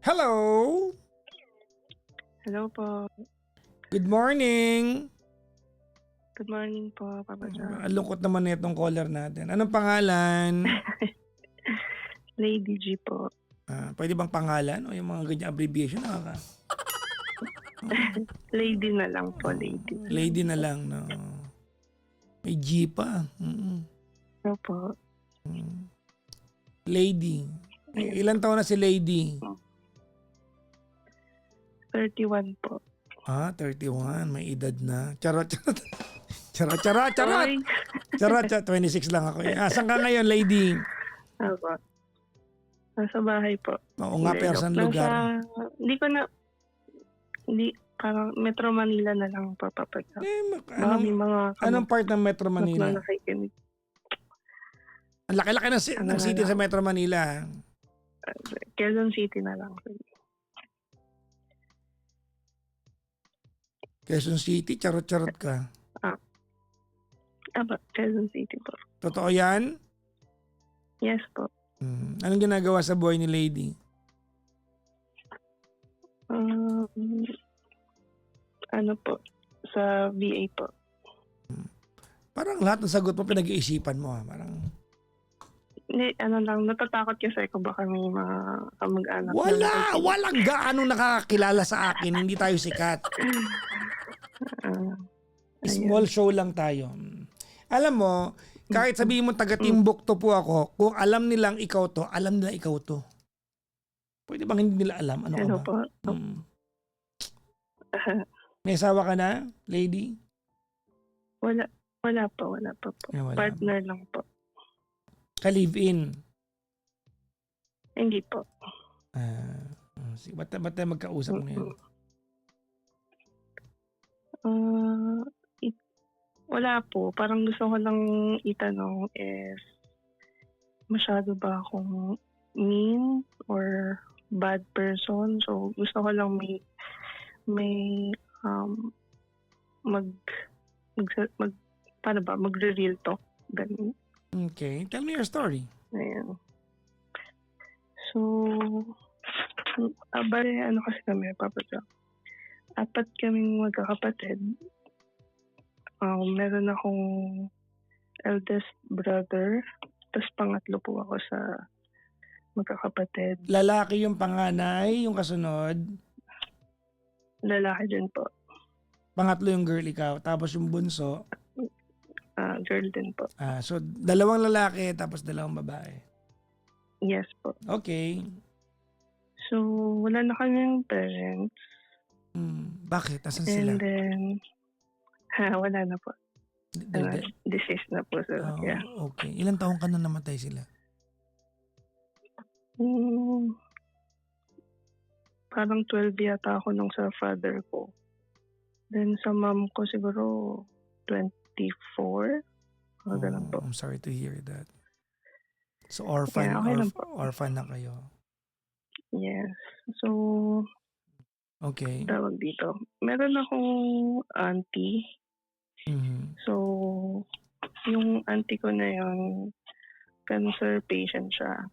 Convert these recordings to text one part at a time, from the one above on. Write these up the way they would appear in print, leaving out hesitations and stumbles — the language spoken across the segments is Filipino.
Hello! Hello po. Good morning! Good morning po, Papa John. Ang lungkot naman na itong caller natin. Anong pangalan? Lady G po. Pwede bang pangalan o yung mga ganyan abbreviation? Lady na lang po, lady. Lady na lang, no? May G pa. Hello po. Lady. Ilan taon na si Lady? 31 po. 31. May edad na. Charot. Charot. Oy. Charot. 26 lang ako. Asan ka ngayon, Lady? Ako. Nasa bahay po. Oo nga, persan lugar. Parang Metro Manila na lang po, Papa John. Anong part ng Metro Manila? Nakikinig. Ang laki-laki ng city sa Metro Manila. Quezon City na lang. Quezon City, charot-charot ka. Quezon City po. Totoo yan? Yes po. Anong ginagawa sa buhay ni Lady? Ano po? Sa VA po. Parang lahat ng sagot mo pinag-iisipan mo. Parang... Hindi, natatakot kasi ako baka may mga kamag-anak. Walang gaano nakakilala sa akin. Hindi tayo sikat. Small show lang tayo. Alam mo, kahit sabihin mo taga-Timbuktu po ako, kung alam nilang ikaw to, alam nila ikaw to. Pwede bang hindi nila alam? Ano Hello ka ba? po. May asawa ka na, Lady? Wala po. Wala po. Wala. Partner lang po. Ka-live-in? Hindi po. Ba't tayo magkausap ngayon? Wala po. Parang gusto ko lang itanong if masyado ba akong mean or bad person. So gusto ko lang may magre-real talk. Ganun. Okay. Tell me your story. Ayan. So, kasi kami, Papa John. 4 kaming magkakapatid. Meron akong eldest brother. Tapos pangatlo po ako sa magkakapatid. Lalaki yung panganay, yung kasunod? Lalaki din po. Pangatlo yung girl, ikaw. Tapos yung bunso? Girl din po. So, 2 lalaki, tapos 2 babae. Yes po. Okay. So, wala na kaming parents. Bakit? Asan sila? And then, wala na po. Deceased na po. So, yeah. Okay. Ilang taong ka na namatay sila? Parang 12 yata ako nung sa father ko. Then sa mom ko siguro 24. Ganun po. I'm sorry to hear that. So orphan, Yeah, okay lang po. orphan na kayo. Yes. So, okay. Tawag dito. Meron akong auntie. So, yung auntie ko na yun, cancer patient siya.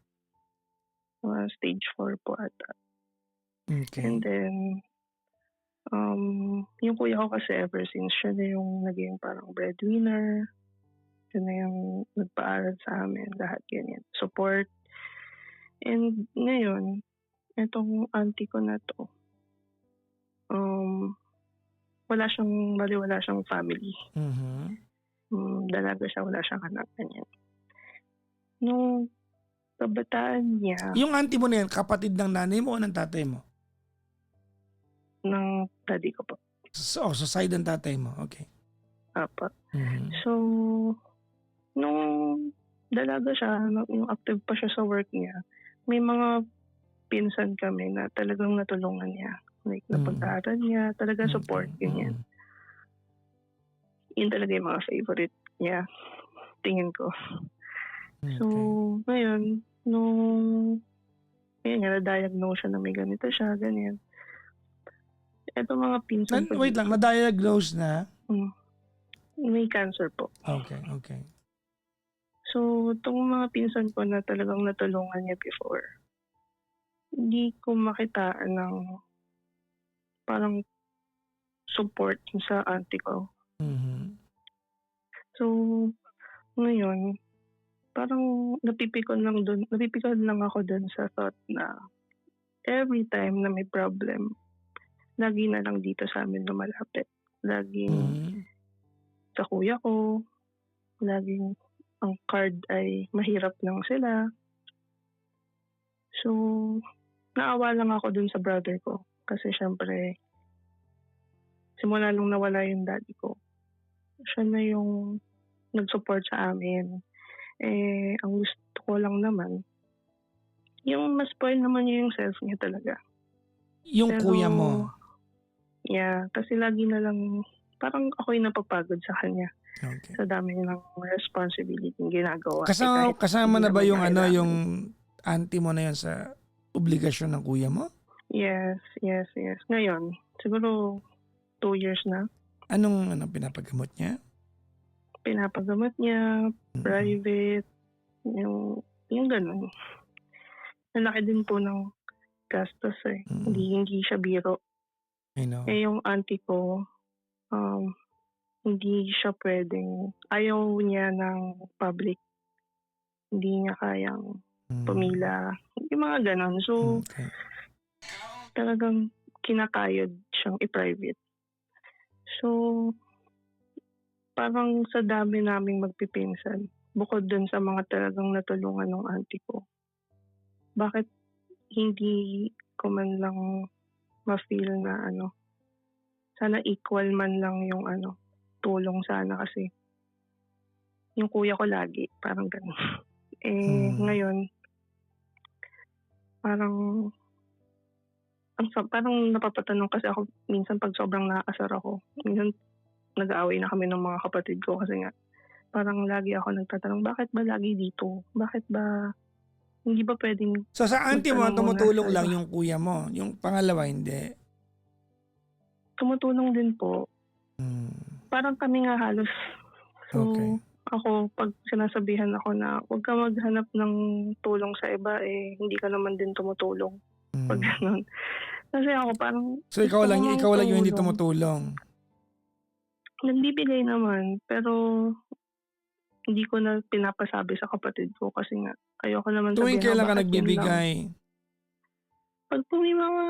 Stage 4 po ata. Okay. And then, yung kuya ko kasi ever since siya na yung naging parang breadwinner. Siya na yung nagpaaral sa amin. Lahat ganyan. Support. And ngayon, itong auntie ko na to, wala siyang family. Dalaga siya, wala siyang anak. Ganyan. Nung kabataan niya... Yung auntie mo na yan, kapatid ng nanay mo o ng tatay mo? Ng daddy ko po. So side ng tatay mo. Okay. Apa. So, nung dalaga siya, yung active pa siya sa work niya, may mga pinsan kami na talagang natulungan niya. Like, napag-aaral niya, talagang support, ganyan. Yun talaga yung mga favorite niya, tingin ko. Okay. So, ngayon, na-diagnose siya na may ganito siya, ganyan. Ito mga pinsan ko. Wait lang, na-diagnose na? May cancer po. Okay. So, itong mga pinsan ko na talagang natulungan niya before, hindi ko makitaan ng parang support sa auntie ko. Mhm. So, ngayon parang napipikon lang ako dun sa thought na every time na may problem, lagi na lang dito sa'min lumalapit. Laging Mhm. sa kuya ko, laging ang card ay mahirap lang sila. So, naawa lang ako dun sa brother ko kasi siyempre simula nung nawala yung daddy ko, siya na yung nag-support sa amin. Eh, ang gusto ko lang naman, yung ma-spoil naman niya yung self niya talaga. Yung Pero, kuya mo. yeah, kasi lagi na lang, parang ako yung napapagod sa kanya Okay. sa dami ng responsibility yung ginagawa. Eh, Kasama kahit kasama hindi na ba naman yung niya ano, yung kailangan. auntie mo na yun sa obligasyon ng kuya mo? Yes, yes, yes. Ngayon, siguro 2 years na. Anong ano pinapagamot niya? Pinapagamot niya, Mm. private, yung gano'n. Ang laki din po ng gastos eh. Mm. Hindi siya biro. I know. Eh, yung auntie ko, um, hindi siya puwedeng ayaw niya ng public. Hindi niya kayang Mm. pumila, yung mga gano'n. So, Okay. talagang kinakayod siyang i-private. So, parang sa dami naming magpipinsan, bukod dun sa mga talagang natulungan ng auntie ko, bakit hindi ko man lang ma-feel na ano, sana equal man lang yung ano, tulong sana kasi yung kuya ko lagi parang gano'n. Eh, Mm. ngayon parang parang napapatanong kasi ako minsan 'pag sobrang naaasar ako. Minsan nag-aaway na kami ng mga kapatid ko kasi nga parang lagi ako nagtatanong, "Bakit ba lagi dito? Bakit ba hindi ba puwedeng So sa auntie mo magtanong ang muna tumutulong sa lang iba?" yung kuya mo, yung pangalawa hindi? Tumutulong din po. Hmm. Parang kami nga halos. So, Okay. ako 'pag sinasabihan ako na, "Huwag ka maghanap ng tulong sa iba, eh, hindi ka naman din tumutulong." 'Pag Hmm. gano'n. Kasi ako parang So gusto ko ngang ikaw lang yung hindi tumulong. tumutulong? Nagbibigay naman, pero hindi ko na pinapasabi sa kapatid ko kasi nga ayoko naman Tuwing sabihin na, kailan ka "Bakit 'yan lang?" nagbibigay? 'Pag po may mga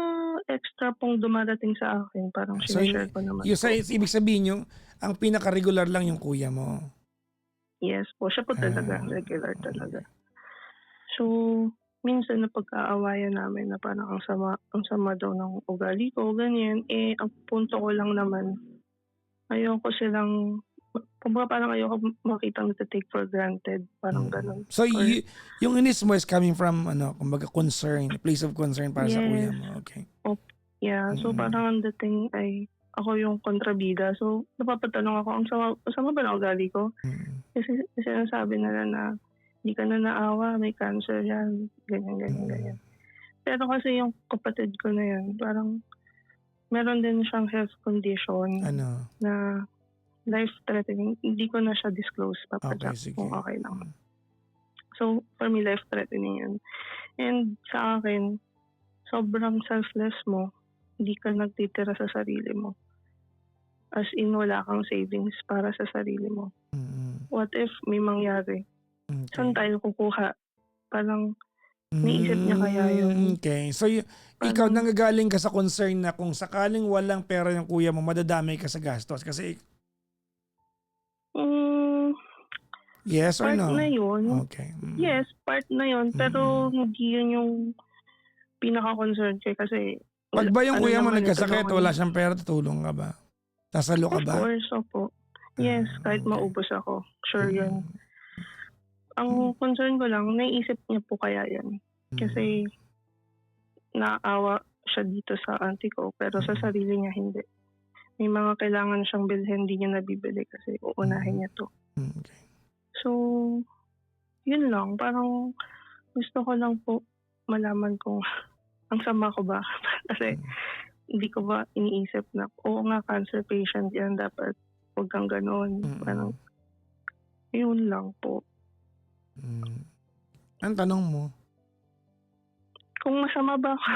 extra pong dumarating sa akin parang So shine-share ko naman yung sa po. ibig sabihin yung ang pinaka-regular lang yung kuya mo? Yes po, siya po talaga, Ah, regular talaga. So, minsan napag-aawayan namin na parang ang sama daw ng ugali ko, ganyan. Eh, ang punto ko lang naman, ayoko silang kumbaga parang ayoko makitang nate-take for granted, parang mm. gano'n. So Or yung inis mo is coming from ano, kumbaga concern, a place of concern para sa kuya yes, mo, okay. yeah. So, Mm. parang ang dating ay ako yung kontrabida. So, napapatanong ako, ang sama ba ng ugali ko? Mm. Kasi sinasabi nila na, "Di ka na naawa, may cancer 'yan." Ganyan, ganyan, Mm. ganyan. Pero kasi yung kapatid ko na 'yun, parang meron din siyang health condition Ano? na life-threatening. Hindi ko na siya disclose, Papa Okay, Jack, kung sige. okey lang. Hmm. So, for me life-threatening 'yun. And sa akin, sobrang selfless mo, hindi ka nagtitira sa sarili mo. As in wala kang savings para sa sarili mo. Mm. What if may mangyari? Saan Okay. tayo kukuha? Parang naisip niya kaya 'yun? Okay. So ikaw Parang, nanggagaling ka sa concern na kung sakaling walang pera yung kuya mo madadamay ka sa gastos kasi hmm, yes or part na no? 'yun. Okay. Mm. Yes, part na 'yun, pero Mm. hindi 'yun yung pinaka-concern ko, eh, kasi 'Pag wala ba yung ano kuya mo naman, eh, nagkasakit tulungan niya. wala siyang pera tutulong ka ba? Sasalo ka Of ba? course, opo. Yes, Ah, kahit okey. maubos ako, sure 'yun. Mm. Ang Hmm. concern ko lang, naiisip niya po kaya 'yan? Kasi Mm. naawa siya dito sa auntie ko, pero sa Mm. sarili niya hindi. May mga kailangan siyang bilhin, hindi niya nabibili kasi uunahin Mm. niya 'to. Okey. So, 'yun lang, parang gusto ko lang po malaman kung ang sama ko ba? Kasi Hmm. hindi ko ba iniisip na, oo nga cancer patient 'yan, dapat 'wag kang gano'n, parang Mm. 'yun lang po. Hmm. Anong tanong mo? kung masama ba ako.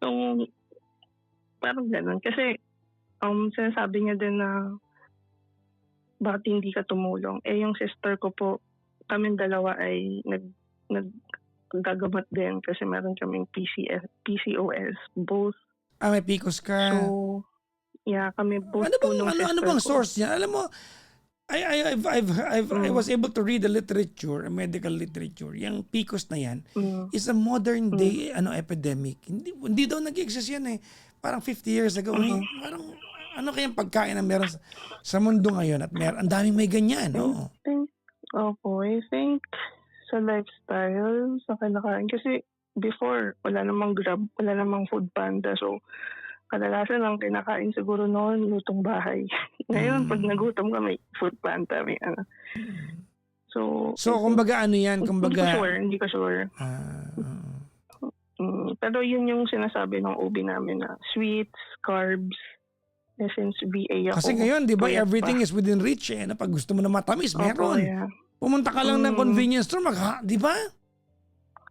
Kung parang ganun. Kasi sinasabi niya din na bakit hindi ka tumulong. Eh yung sister ko po, kaming dalawa ay naggagamot din kasi meron kaming PCOS, both. May PCOS ka. So, yeah, kami both Ano po bang nung ano sister bang ko. source niya? Alam mo, I was able to read the literature, medical literature. Yung PCOS na yan is a modern day epidemic. Hindi daw nag-exist yan eh. Parang 50 years ago eh. Parang ano kayang pagkain na meron sa mundo ngayon at ang daming may ganyan, no? I think sa lifestyle, sa kinakain. Kasi before, wala namang Grab, wala namang Food Panda. So, kadalasan ang kinakain siguro noon, lutong bahay. Ngayon, pag nagutom ka, may Food Panda, may ano. So kumbaga ano yan? Kumbaga, hindi ko sure. Pero yun yung sinasabi ng OB namin na sweets, carbs, since BA ako. kasi ngayon, di ba, puyat everything pa. is within reach eh. Na pag gusto mo na matamis, Opo, meron. yeah. Pumunta ka lang ng convenience store, di ba?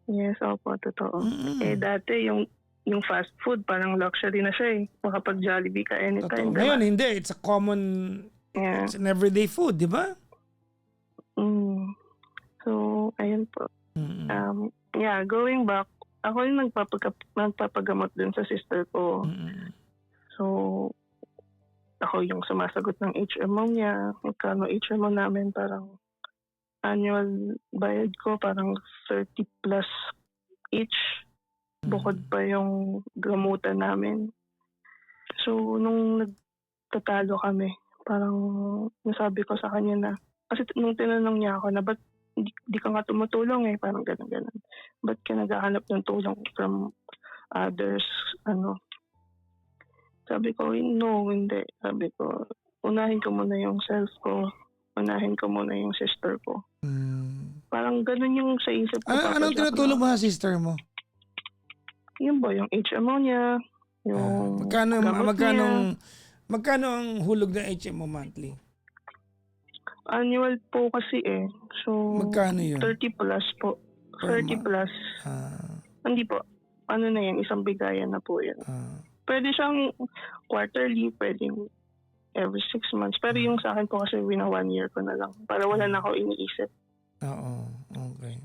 Yes, opo, totoo. Mm-mm. Eh dati yung fast food, parang luxury na siya eh. Makapag Jollibee ka anytime. Totoo. Ngayon, hindi. It's a common, Yeah. it's an everyday food, di ba? So, ayun po. Mm-mm. Going back, ako yung nagpapagamot din sa sister ko. Mm-mm. So, ako yung sumasagot ng HMO niya. Magkano HMO namin, parang annual bayad ko, parang 30 plus each. Bukod pa yung gamutan namin. So, nung nagtatalo kami, parang nasabi ko sa kanya na, kasi nung tinanong niya ako na, ba't di ka nga tumutulong eh, parang ganun. Ba't ka naghahanap ng tulong from others, Sabi ko, no, hindi. Sabi ko, unahin ko muna yung self ko, unahin ko muna yung sister ko. Parang ganun yung sa isip ko. Anong tinutulong mo sa sister mo? Yun ba, yung HMO niya, yung magkano ang hulog ng HMO monthly? Annual po kasi eh. So, Magkano yun? 30 plus po. 30 plus. Hindi po. Ano na yan, isang bigayan na po yan. Pwede siyang quarterly, pwedeng every 6 months. Pero yung sa akin po kasi 1 year ko na lang. Para wala na ako iniisip. Oo, okay.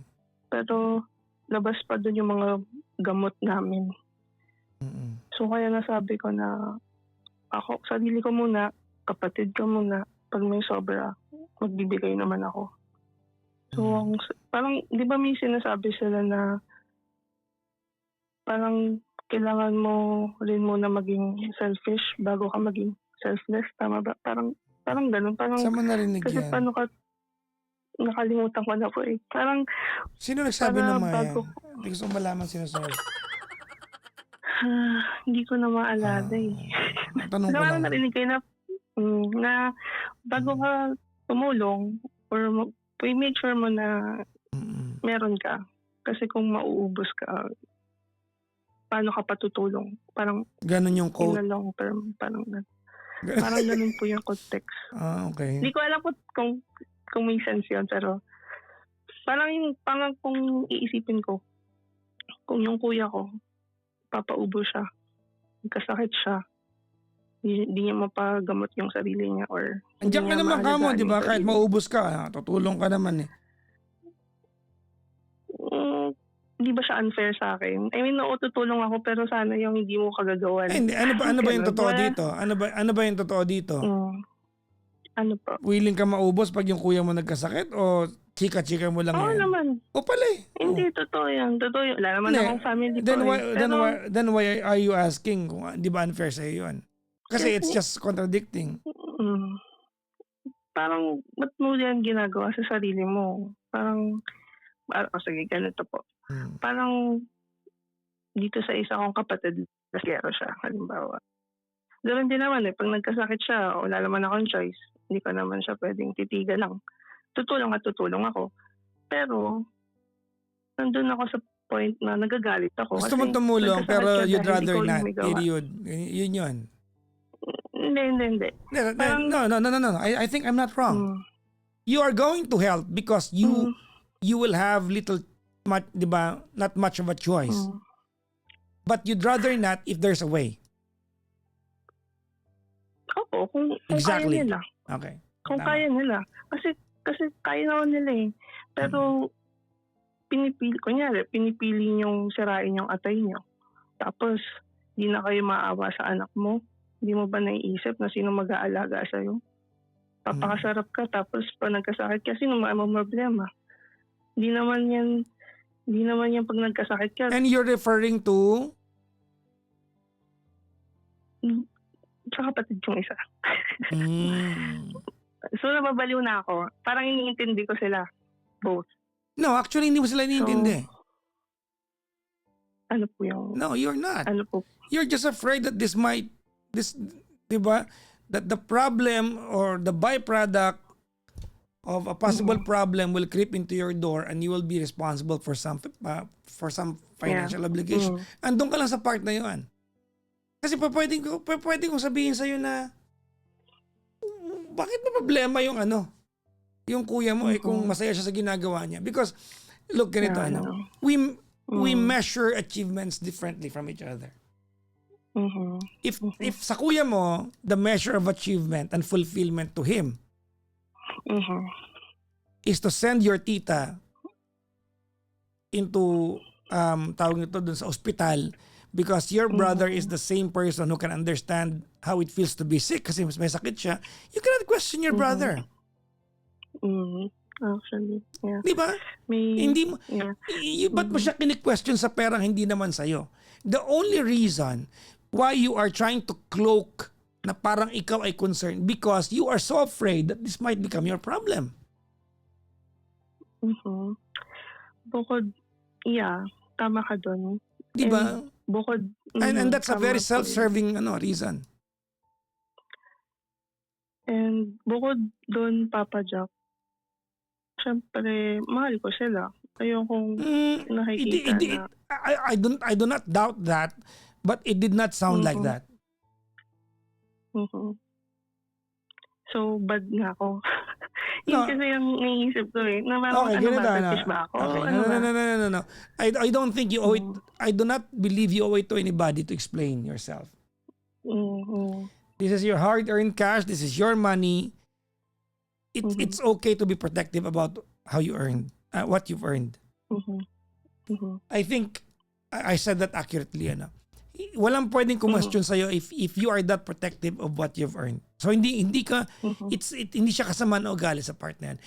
Pero labas pa dun yung mga gamot namin. So kaya nasabi ko na ako, sarili ko muna, kapatid ko muna, pag may sobra, magbibigay naman ako. So parang, di ba may sinasabi sila na parang kailangan mo rin muna maging selfish bago ka maging selfless. Tama ba? Parang ganun. Parang, saan mo narinig kasi yan? paano ka, nakalimutan ko na po eh. Parang, sino nagsabi ng mga bago, yan? Hindi ko malaman sino source. hindi ko na maalala eh. Tanong ko lang. Narinig kayo na bago ka tumulong or make sure mo na meron ka. Kasi kung mauubos ka, paano ka patutulong? Parang ganun yung quote. in the long term, parang ganun po yung context. Okay. Hindi ko alam kung may sense yun, pero parang kung iisipin ko, kung yung kuya ko, papaubo siya, magkasakit siya, hindi niya mapagamot yung sarili niya or andiyan ka naman ka mo, di ba? Kahit maubos ka, tutulong ka naman eh. Di ba siya unfair sa akin? I mean, tutulong ako pero sana yung hindi mo kagagawan. Hindi, ano ba yung totoo dito? Ano ba yung totoo dito? Ano pa? Willing ka maubos pag yung kuya mo nagkasakit o chika-chika mo lang Oo yan? naman. O pala eh. Hindi, totoo yan. Totoo yan. Wala naman akong family then ko. Then why are you asking kung di ba unfair sa'yo yun? Kasi it's just contradicting. Parang, ba't mo yan ginagawa sa sarili mo? Parang, sige, ganito po. Parang, dito sa isa kong kapatid, lasgero siya, halimbawa. Ganoon din naman eh, pag nagkasakit siya, wala naman akong choice. Hindi ko naman siya pwedeng titigan lang. Tutulong ako. Pero, nandun ako sa point na nagagalit ako. Gusto mo tumulong pero you'd rather not. Period. Yun yun. Hindi. No. I think I'm not wrong. You are going to help because you will have little di ba, not much of a choice. But you'd rather not if there's a way. Opo, kung Exactly. kaya nila. Okay. Kung Tama. kaya nila. Kasi kaya naman nila eh. Pero pinipili niyong sirain yung atay niyo. Tapos, di na kayo maawa sa anak mo. Hindi mo ba naiisip na sino mag-aalaga sa'yo? Papakasarap ka, tapos pag nagkasakit ka, sino problema? Hindi naman yan pag nagkasakit ka. And you're referring to? Sa kapatid kong isa. Mm. So, nababaliw na ako. Parang iniintindi ko sila. Both. No, actually, hindi mo sila iniintindi. Ano po yung... No, you're not. Ano po? You're just afraid that diba, that the problem or the byproduct of a possible problem will creep into your door and you will be responsible for some financial obligation. Andun ka lang sa part na yun. Kasi pwedeng kong sabihin sa'yo na bakit ba problema yung yung kuya mo kung masaya siya sa ginagawa niya? Because look, ganito, we measure achievements differently from each other. If sa kuya mo, the measure of achievement and fulfillment to him is to send your tita into tawag nito dun sa ospital because your brother is the same person who can understand how it feels to be sick kasi may sakit siya, you cannot question your brother. Actually, yeah. Di ba? Hindi mo, ba't mo siya kini-question sa perang hindi naman sa'yo? The only reason why you are trying to cloak na parang ikaw ay concerned because you are so afraid that this might become your problem. Bukod, tama ka dun. Di ba? Bukod, And that's a very tama po self-serving reason. And bukod dun, Papa Jack, syempre, mahal ko sila. Ayokong nakikita na... I do not doubt that, but it did not sound like that. So, bad na ako. No. Yun kasi yung naiisip ko eh. Na parang, Okay, ganito selfish ba ako? Okay, Ano ba? no. I don't think you owe it. I do not believe you owe it to anybody to explain yourself. This is your hard-earned cash. This is your money. It's okay to be protective about how you earned, what you've earned. I think I said that accurately. Walang pwedeng question sa'yo if you are that protective of what you've earned. So hindi ka hindi siya kasama na ugali sa part na yan.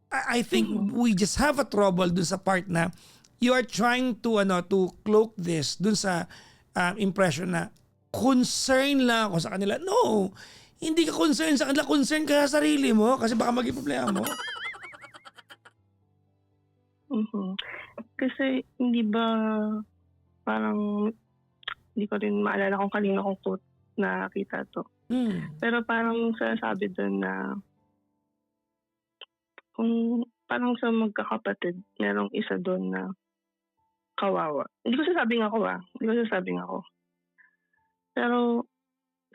I think we just have a trouble dun sa part na you are trying to cloak this dun sa impression na concern lang ako sa kanila. No, hindi ka concern sa kanila, concern ka sa sarili mo kasi baka maging problema mo. Kasi hindi ba parang hindi ko rin maalala kung kanina kong quote na kita to. Pero parang sasabi doon na kung parang sa magkakapatid, merong isa doon na kawawa. Hindi ko sasabing ako. Pero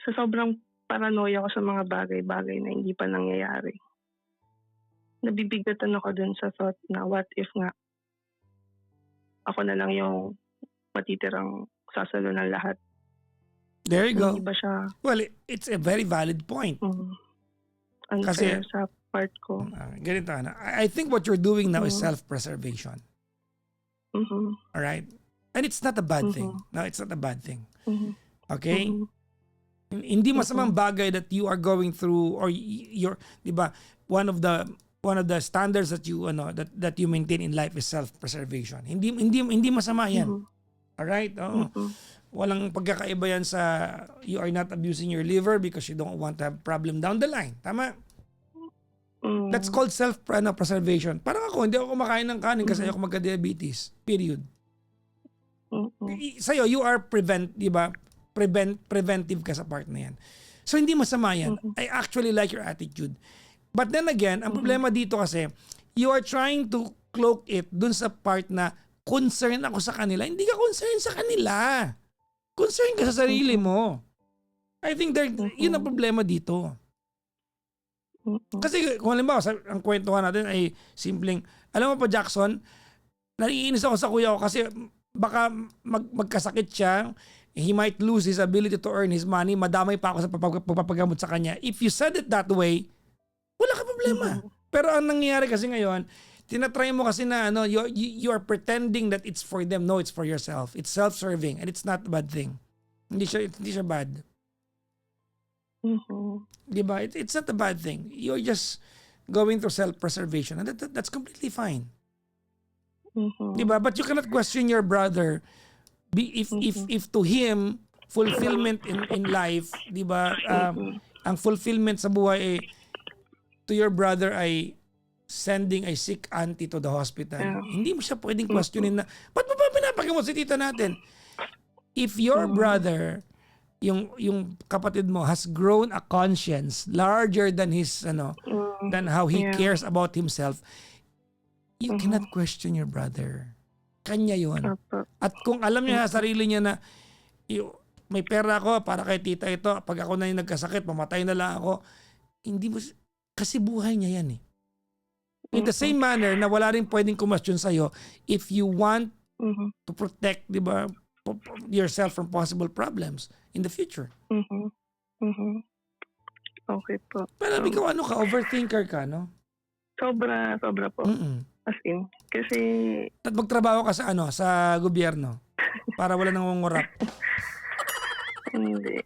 sa sobrang paranoia ko sa mga bagay-bagay na hindi pa nangyayari, nabibigatan ako dun sa thought na what if nga ako na lang yung matitirang sasalo ng lahat. There you go. Hindi ba siya... Well, it's a very valid point. Unfair Kasi, sa part ko. Ganito, I think what you're doing now is self-preservation. Alright? And it's not a bad thing. No, it's not a bad thing. Okay? Hindi masamang bagay that you are going through or you're, di ba, one of the standards that you that you maintain in life is self-preservation. Hindi masama 'yan. All right? Walang pagkakaiba yan sa you are not abusing your liver because you don't want to have problem down the line. Tama? That's called self-preservation. Parang ako, hindi ako kumakain ng kanin kasi ayoko magka-diabetes. Period. Sa'yo, you are preventive ka sa part na yan. So, hindi masama yan. I actually like your attitude. But then again, ang problema dito kasi, you are trying to cloak it dun sa part na concern ako sa kanila. Hindi ka concern sa kanila. Concern ka sa sarili mo. I think yun ang problema dito. Kasi kung halimbawa, ang kwentuhan natin ay simpleng, alam mo pa Jackson, naiinis ako sa kuya ko kasi baka magkasakit siya. He might lose his ability to earn his money. Madamay pa ako sa pagpapagamot sa kanya. If you said it that way, wala ka problema. Pero ang nangyayari kasi ngayon, tinatry mo kasi na you are pretending that it's for them. No, it's for yourself. It's self-serving and it's not a bad thing. Hindi siya bad. Diba? It's not a bad thing. You're just going through self-preservation and that's completely fine. Diba? But you cannot question your brother if to him fulfillment in life, diba? Ang fulfillment sa buhay to your brother ay sending a sick auntie to the hospital. Hindi mo siya pwedeng questionin na, ba't mo ba pinapagamot si tita natin? If your brother, yung kapatid mo, has grown a conscience larger than his, than how he cares about himself, you cannot question your brother. Kanya yun. At kung alam niya sa sarili niya na, may pera ako para kay tita ito, pag ako na yung nagkasakit, mamatay na lang ako, hindi mo, kasi buhay niya yan eh. In the same manner na wala rin pwedeng kumasyon sa'yo if you want to protect, di ba, yourself from possible problems in the future. Okay po. Pero ikaw ano ka, overthinker ka, no? Sobra po. As in, kasi At magtrabaho ka sa sa gobyerno para wala nang mangungurap. hindi.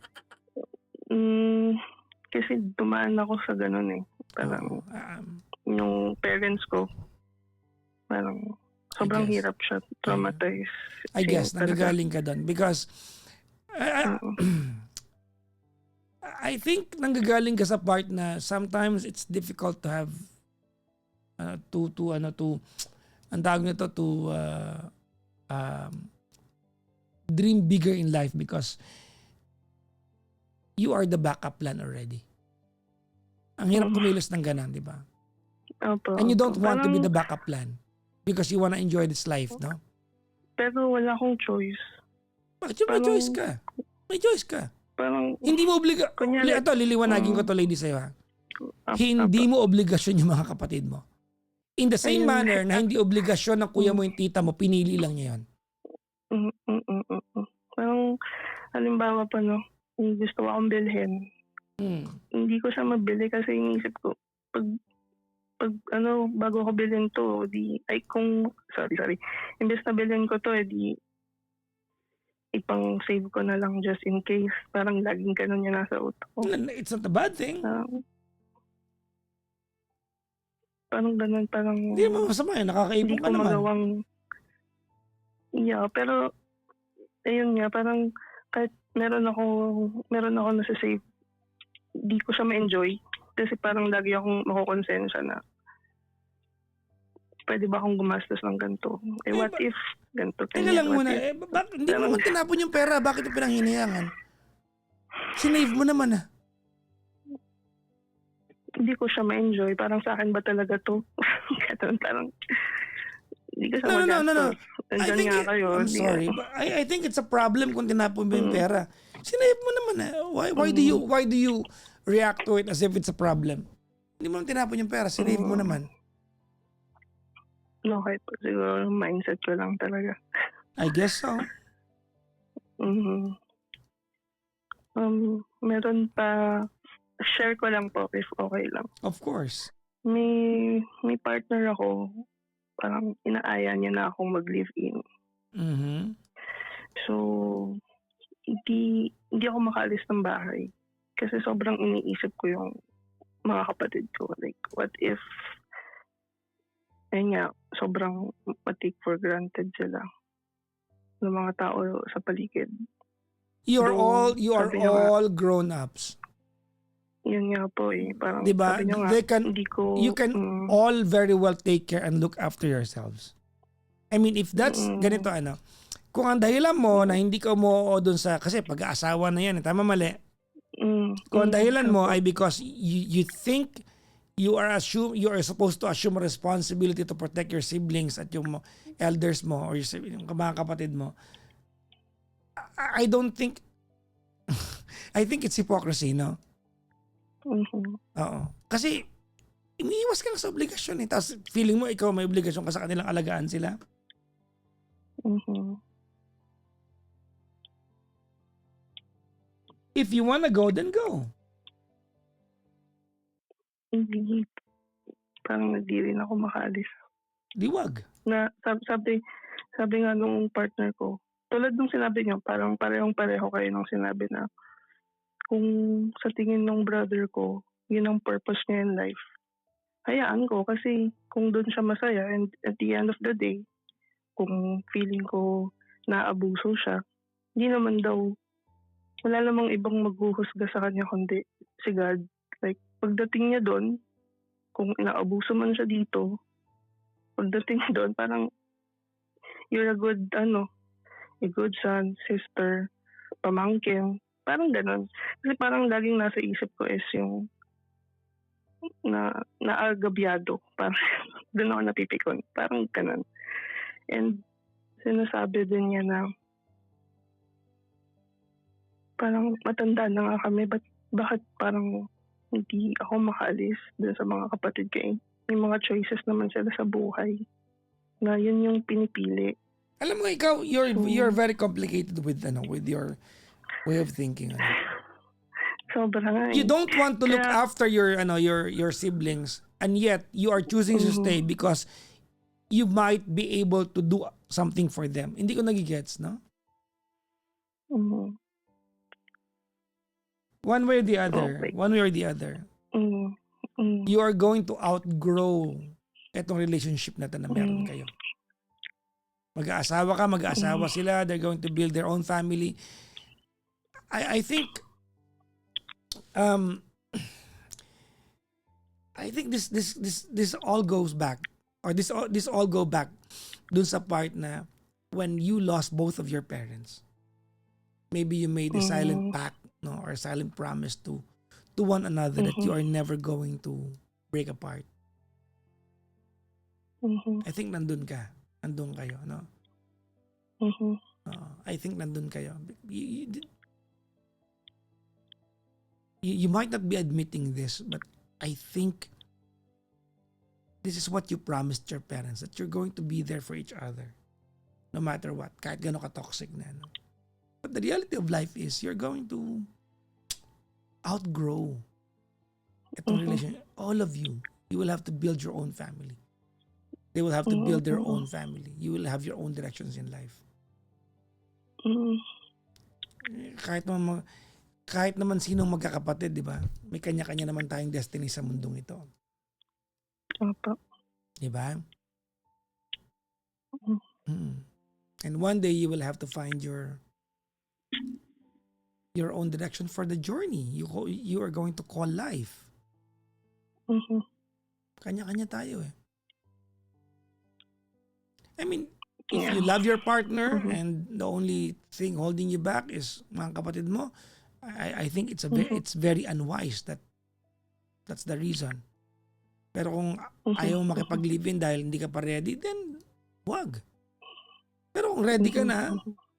Kasi dumaan ako sa ganun eh. Parang yung parents ko, parang sobrang hirap siya, traumatized. I guess, nagagaling ka doon. Because, I think nanggagaling ka sa part na sometimes it's difficult to have, ang tawag nito, to dream bigger in life because you are the backup plan already. Ang hirap kumilos ng ganan, di ba? Opo. And you don't want to be the backup plan because you wanna enjoy this life, no? Pero wala akong choice. Bakit may choice ka? May choice ka. Parang, Hindi mo ito, liliwanagin ko to lady sa'yo ha. Hindi mo obligasyon yung mga kapatid mo. In the same manner na hindi obligasyon ng kuya mo yung tita mo, pinili lang niya yun. Parang, halimbawa pa kung gusto akong bilhin, hindi ko siya mabili kasi iniisip ko, pag bago ko bilhin to, imbes na bilhin ko to, ipang save ko na lang just in case. Parang laging ganun yung nasa utak ko. It's not a bad thing. Parang ganun, hindi mo masama yun, nakakaipon ka naman. Pero, ayun nga, parang kahit meron ako nasa-save, di ko siya ma-enjoy. Kasi parang lagi akong makukonsensya na pwede ba akong gumastos ng ganito? What if ganito? Teka lang muna, hindi mo naman tinapon yung pera, bakit yung pinanghinayangan? Sinave mo naman Hindi ko siya ma-enjoy. Parang sa akin ba talaga to? Parang hindi ko siya magastos. No. I'm sorry. But I think it's a problem kung tinapon mo yung pera. Sinave mo naman Why do you react to it as if it's a problem? Hindi mo naman tinapon yung pera, sinave mo naman. Okay po. Siguro mindset ko lang talaga. I guess so. Meron pa, share ko lang po if okay lang. Of course. May partner ako, parang inaaya niya na akong mag-live-in. So, hindi ako makaalis ng bahay. Kasi sobrang iniisip ko yung mga kapatid ko. Like, what if sobrang ma-take for granted sila ng mga tao sa paligid. You are all grown-ups. Yun nga po Parang diba? sabi niyo nga, You can all very well take care and look after yourselves. I mean, if that's ganito kung ang dahilan mo na hindi ka umuo dun sa, kasi pag-aasawa na yan, tama mali. Kung ang dahilan mo ay because you think you are supposed to assume a responsibility to protect your siblings at yung elders mo or yung mga kapatid mo. I don't think I think it's hypocrisy, no? Oo. Kasi umiiwas ka sa obligasyon Tapos feeling mo ikaw may obligasyon ka sa kanilang alagaan sila. Mhm. If you wanna go, then go. Hindi, parang hindi rin ako makaalis. Di wag. Na sabi nga nung partner ko, tulad nung sinabi niyo, parang parehong-pareho kayo nung sinabi na kung sa tingin ng brother ko, yun ang purpose niya in life, hayaan ko kasi kung doon siya masaya and at the end of the day, kung feeling ko naabuso siya, hindi naman daw, wala namang ibang maghuhusga sa kanya kundi si God. Like, pagdating niya doon, kung naabuso man siya dito, pagdating niya doon, parang you're a good son, sister, pamangkin, parang ganon. Kasi parang laging nasa isip ko is yung naagabyado. Parang doon ako napipikon. Parang ganon. And sinasabi din niya na parang matanda na nga kami, bakit parang hindi ako makaalis dun sa mga kapatid ko eh. May mga choices naman sila sa buhay na yun yung pinipili. Alam mo ikaw, you're very complicated with your way of thinking. Sobra nga eh. You don't want to look after your siblings, and yet you are choosing to stay because you might be able to do something for them. Hindi ko nagigets, no? Mhm. One way or the other. Okay. One way or the other. Mhm. Mhm. You are going to outgrow etong relationship na na meron kayo. Mag-aasawa ka, mag-aasawa sila, they're going to build their own family. I think this all goes back, or this all go back dun sa part na when you lost both of your parents. Maybe you made a silent pact, no, or a silent promise to one another that you are never going to break apart. I think nandun kayo, no? I think nandun kayo. You might not be admitting this, but I think this is what you promised your parents, that you're going to be there for each other no matter what, kahit gano'n ka-toxic na. No? But the reality of life is you're going to outgrow itong relationship. All of you will have to build your own family. They will have to build their own family. You will have your own directions in life. Kahit naman sinong magkakapatid, di ba? May kanya-kanya naman tayong destiny sa mundong ito. Opo. Di ba? And one day you will have to find your own direction for the journey you are going to call life. Kanya-kanya tayo eh. I mean, if you love your partner and the only thing holding you back is mga kapatid mo, I think it's very unwise that's the reason. Pero kung ayaw makipag-live-in dahil hindi ka pa ready, then wag. Pero kung ready ka na,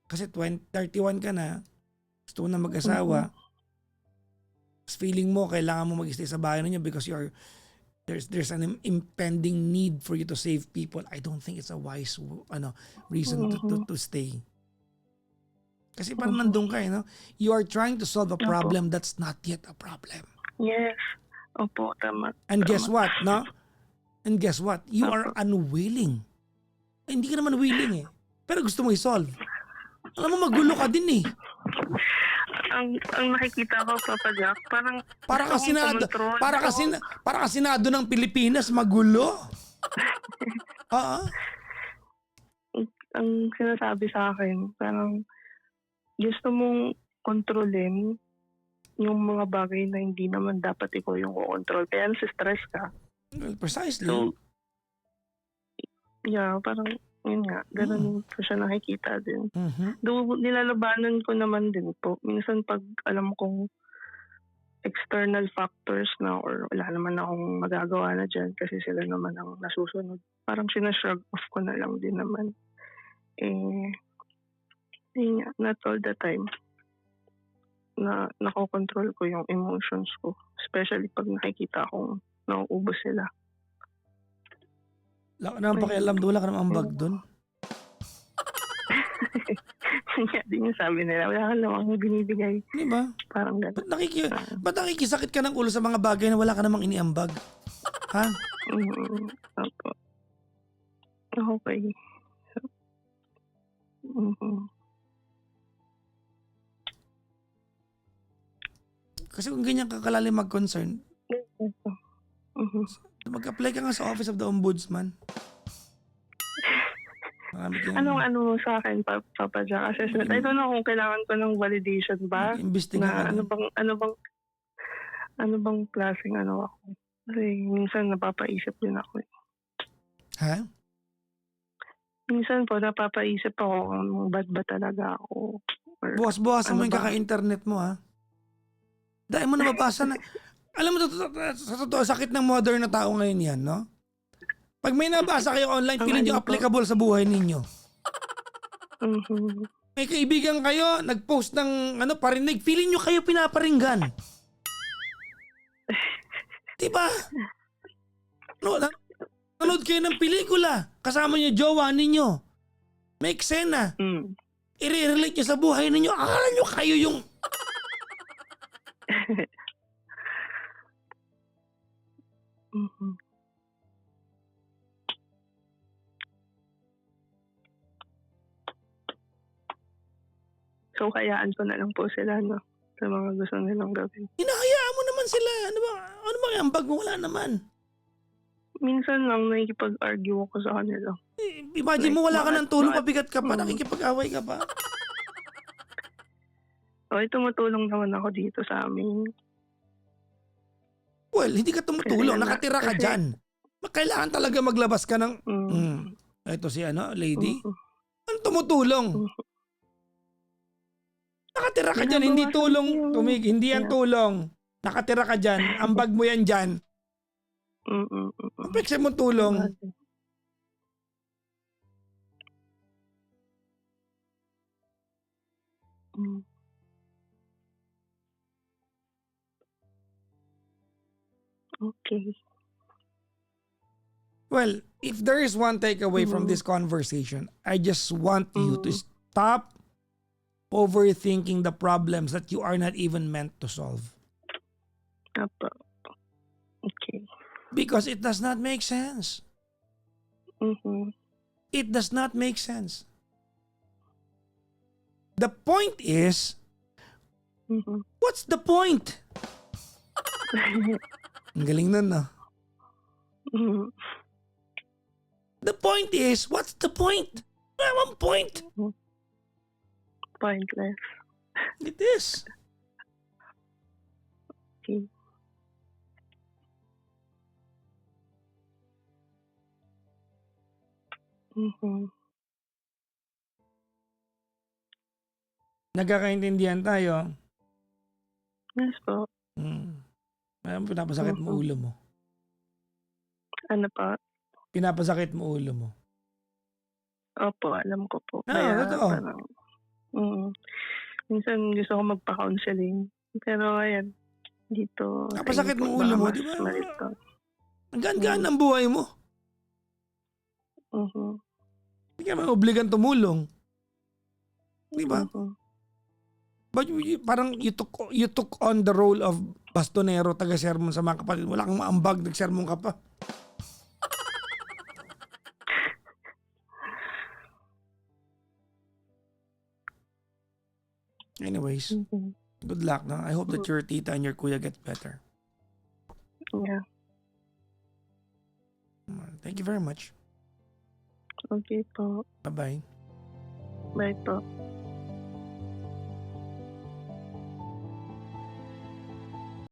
kasi 31 ka na, gusto mo na mag-asawa, feeling mo kailangan mo mag-stay sa bahay ninyo because there's an impending need for you to save people, I don't think it's a wise reason to stay. Kasi parang nandun ka no? You are trying to solve a problem that's not yet a problem. Yes. Opo, tama. And guess what, no? And guess what? You are unwilling. Hindi ka naman willing eh. Pero gusto mo i-solve. Alam mo, magulo ka din eh. Ang nakikita ko, Papa Jack, parang para ka Senado ng Pilipinas, magulo. Ang sinasabi sa akin, parang gusto mong kontrolin yung mga bagay na hindi naman dapat ikaw yung kukontrol. Kaya stress ka. Well, precisely. So, yeah, parang yun nga, ganun ko siya nakikita din. Though nilalabanan ko naman din po. Minsan pag alam kong external factors na or wala naman akong magagawa na dyan kasi sila naman ang nasusunod. Parang sinashrug off ko na lang din naman. Yun nga, not all the time na nakokontrol ko yung emotions ko. Especially pag nakikita akong nauubos sila. Wala ka naman pakialam doon, wala ka naman ambag doon. Yun nga din yung sabi nila, wala kang namang binibigay. Di ba? Parang Ba't, gano'n. ba't nakikisakit ka ng ulo sa mga bagay na wala ka namang iniambag? Ha? Opo. Okay. Mhm. Kasi kung ganyan ka kalalim mag-concern, Mhm. mag-apply ka nga sa Office of the Ombudsman. Marami kang Anong ano mo sa akin, Papa Jack, assessment? I don't know kung kailangan ko ng validation ba? mag-imbestiga ka Na na. ano bang klaseng ano ako? Kasi minsan napapaisip din ako. Ha? Minsan po napapaisip ako kung bad ba talaga ako. Or Bukas-bukasan mo ano yung ba? kaka-internet mo, ha? Dahil mo nababasa na. Alam mo, sa totoo, sakit ng modern na tao ngayon yan, no? Pag may nabasa kayo online, Ang feeling nyo ano po? applicable sa buhay ninyo. Mhm. May kaibigan kayo, nag-post ng parinig, feeling nyo kayo pinaparinggan. Diba? No, nanood kayo ng pelikula, kasama nyo jowa ninyo. May eksena. Mm. I-relate nyo sa buhay ninyo. Akala nyo kayo yung... Mhm. So, hayaan ko na lang po sila, no? Sa mga gusto nilang gawin. Hinahayaan mo naman sila. Ano ba yung ambag mo? Wala naman. Minsan lang nakikipag-argue ako sa kanila. Imagine mo, wala ka ng tulong, Bakit? pabigat ka pa, nakikipag-away ka pa. Okay, tumutulong naman ako dito sa amin. Well, hindi ka tumutulong, Kasi nakatira ka kasi- dyan. Kailangan talaga maglabas ka ng... Mm. Ito si lady. Mhm. Ano tumutulong? Nakatira ka dyan, hindi Binabawasan tulong. ko yung- Hindi yan Yeah. tulong. Nakatira ka dyan, ambag mo yan dyan. Pekse mo tulong. Mm. Okay. Well, if there is one takeaway from this conversation, I just want you to stop overthinking the problems that you are not even meant to solve. Apo. Okay. Because it does not make sense. Mhm. It does not make sense. The point is, Mhm. what's the point? Ang galing nun, no? Mhm. The point is, what's the point? Wala one point. Pointless. It is. Okay. Mhm. Nagkakaintindihan tayo. Yes po. Alam mo, pinapasakit mo ulo mo. Ano pa? Pinapasakit mo ulo mo. Opo, alam ko po. Oo, Kaya totoo. parang, minsan gusto ko magpa-counseling. Pero ayan, dito. Napasakit mo ulo mo, di ba? Ang gaan-gaan ng buhay mo. Hindi ka ma-obligan tumulong. Di ba? But parang you took on the role of bastonero, taga-sermon sa mga kapatid. Wala kang maambag, nag-sermon ka pa. Anyways, good luck. No? I hope that your tita and your kuya get better. Yeah. Thank you very much. Okay po. Bye-bye. Bye po.